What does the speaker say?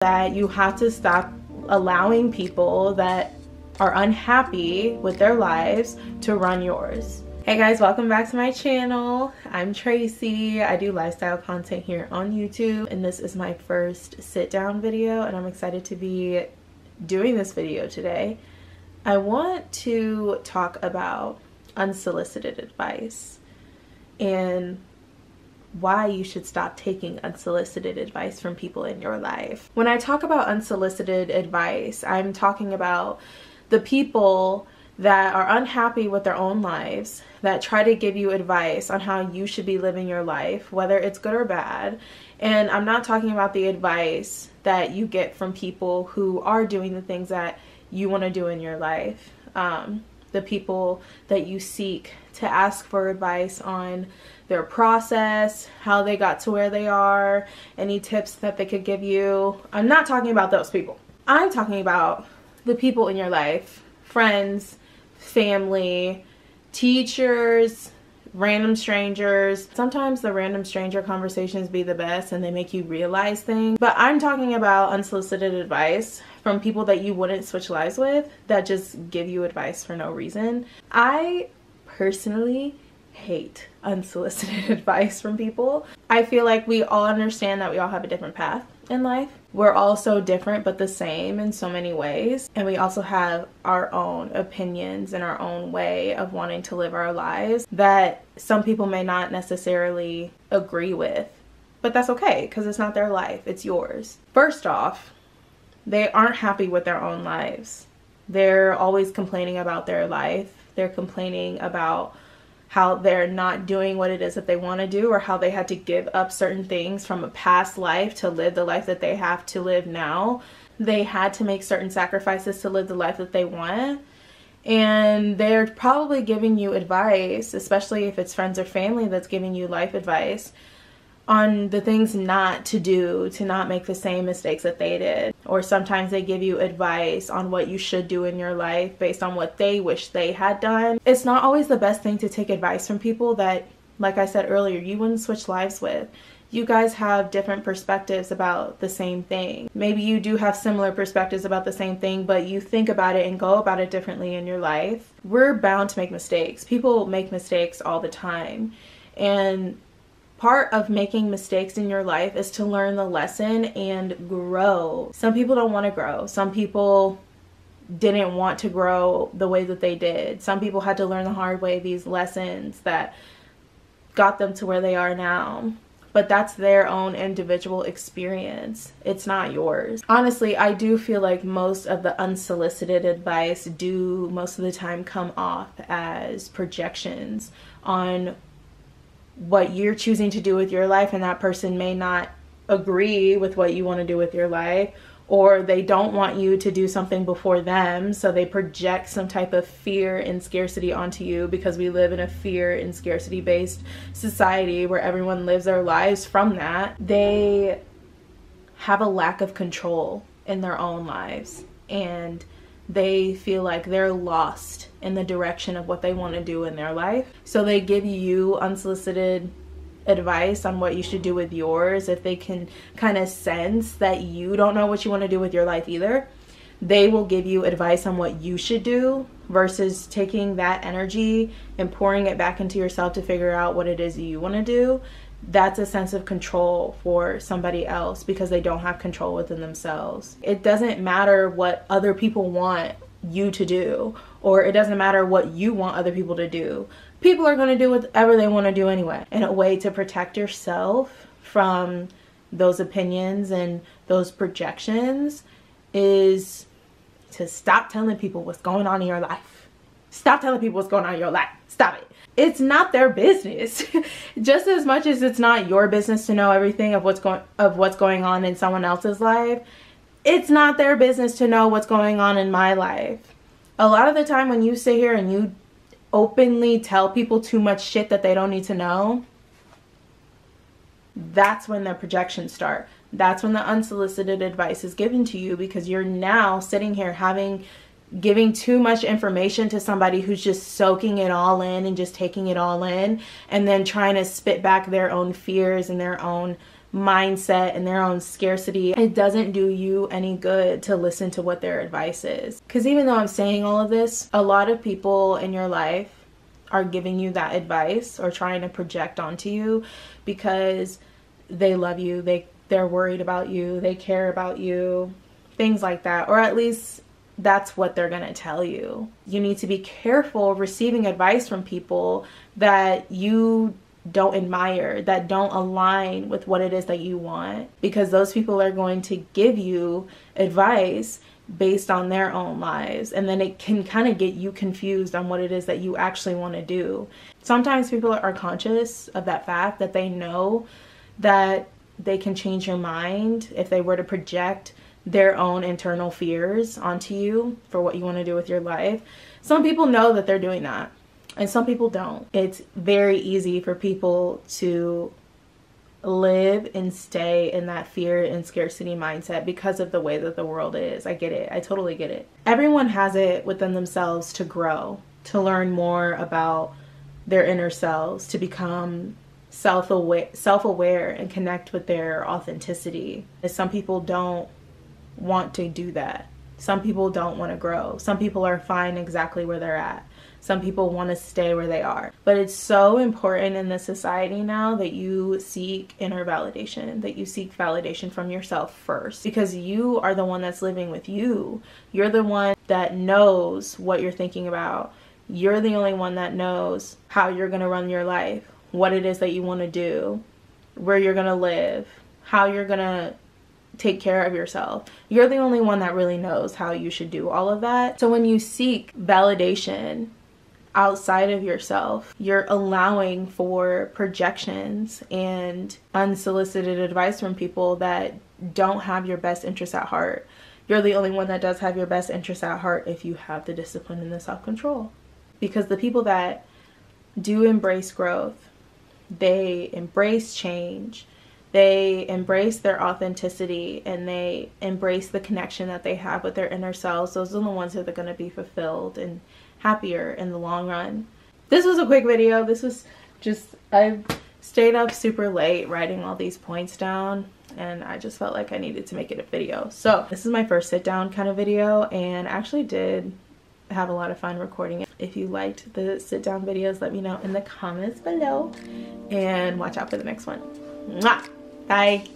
that you have to stop allowing people that are unhappy with their lives to run yours. Hey guys, welcome back to my channel. I'm Tracy. I do lifestyle content here on YouTube, and this is my first sit down video, and I'm excited to be doing this video today. I want to talk about unsolicited advice and why you should stop taking unsolicited advice from people in your life. When I talk about unsolicited advice, I'm talking about the people that are unhappy with their own lives, that try to give you advice on how you should be living your life, whether it's good or bad. And I'm not talking about the advice that you get from people who are doing the things that you want to do in your life. The people that you seek to ask for advice on their process, how they got to where they are, any tips that they could give you. I'm not talking about those people. I'm talking about the people in your life, friends, family, teachers, random strangers. Sometimes the random stranger conversations be the best and they make you realize things. But I'm talking about unsolicited advice from people that you wouldn't switch lives with, that just give you advice for no reason. I personally hate unsolicited advice from people. I feel like we all understand that we all have a different path in life. We're all so different but the same in so many ways, and we also have our own opinions and our own way of wanting to live our lives that some people may not necessarily agree with, but that's okay because it's not their life, it's yours. First off, they aren't happy with their own lives. They're always complaining about their life. They're complaining about how they're not doing what it is that they want to do, or how they had to give up certain things from a past life to live the life that they have to live now. They had to make certain sacrifices to live the life that they want. And they're probably giving you advice, especially if it's friends or family that's giving you life advice, on the things not to do, to not make the same mistakes that they did. Or sometimes they give you advice on what you should do in your life based on what they wish they had done. It's not always the best thing to take advice from people that, like I said earlier, you wouldn't switch lives with. You guys have different perspectives about the same thing. Maybe you do have similar perspectives about the same thing, but you think about it and go about it differently in your life. We're bound to make mistakes. People make mistakes all the time. And part of making mistakes in your life is to learn the lesson and grow. Some people don't want to grow. Some people didn't want to grow the way that they did. Some people had to learn the hard way these lessons that got them to where they are now. But that's their own individual experience. It's not yours. Honestly, I do feel like most of the unsolicited advice do most of the time come off as projections on what you're choosing to do with your life, and that person may not agree with what you want to do with your life, or they don't want you to do something before them, so they project some type of fear and scarcity onto you, because we live in a fear and scarcity based society where everyone lives their lives from that. They have a lack of control in their own lives, and they feel like they're lost in the direction of what they want to do in their life. So they give you unsolicited advice on what you should do with yours. If they can kind of sense that you don't know what you want to do with your life either, they will give you advice on what you should do, versus taking that energy and pouring it back into yourself to figure out what it is you want to do. That's a sense of control for somebody else, because they don't have control within themselves. It doesn't matter what other people want you to do, or it doesn't matter what you want other people to do. People are going to do whatever they want to do anyway. And a way to protect yourself from those opinions and those projections is to stop telling people what's going on in your life. Stop telling people what's going on in your life. Stop it. It's not their business. Just as much as it's not your business to know everything of what's going on in someone else's life, it's not their business to know what's going on in my life. A lot of the time when you sit here and you openly tell people too much shit that they don't need to know, that's when the projections start. That's when the unsolicited advice is given to you, because you're now sitting here giving too much information to somebody who's just soaking it all in and just taking it all in, and then trying to spit back their own fears and their own mindset and their own scarcity, it doesn't do you any good to listen to what their advice is. Because even though I'm saying all of this, a lot of people in your life are giving you that advice or trying to project onto you because they love you, they're worried about you, they care about you, things like that. Or at least that's what they're going to tell you. You need to be careful receiving advice from people that you don't admire, that don't align with what it is that you want, because those people are going to give you advice based on their own lives, and then it can kind of get you confused on what it is that you actually want to do. Sometimes people are conscious of that fact, that they know that they can change your mind if they were to project their own internal fears onto you for what you want to do with your life. Some people know that they're doing that, and some people don't. It's very easy for people to live and stay in that fear and scarcity mindset because of the way that the world is. I get it. I totally get it. Everyone has it within themselves to grow, to learn more about their inner selves, to become self-aware and connect with their authenticity. Some people don't want to do that. Some people don't want to grow. Some people are fine exactly where they're at. Some people want to stay where they are. But it's so important in this society now that you seek inner validation, that you seek validation from yourself first, because you are the one that's living with you. You're the one that knows what you're thinking about. You're the only one that knows how you're going to run your life, what it is that you want to do, where you're going to live, how you're going to take care of yourself. You're the only one that really knows how you should do all of that. So when you seek validation outside of yourself, you're allowing for projections and unsolicited advice from people that don't have your best interests at heart. You're the only one that does have your best interests at heart if you have the discipline and the self-control. Because the people that do embrace growth, they embrace change, they embrace their authenticity, and they embrace the connection that they have with their inner selves. Those are the ones that are going to be fulfilled and happier in the long run. This was a quick video. This was just, I stayed up super late writing all these points down, and I just felt like I needed to make it a video. So this is my first sit down kind of video, and I actually did have a lot of fun recording it. If you liked the sit down videos, let me know in the comments below, and watch out for the next one. Mwah! Bye.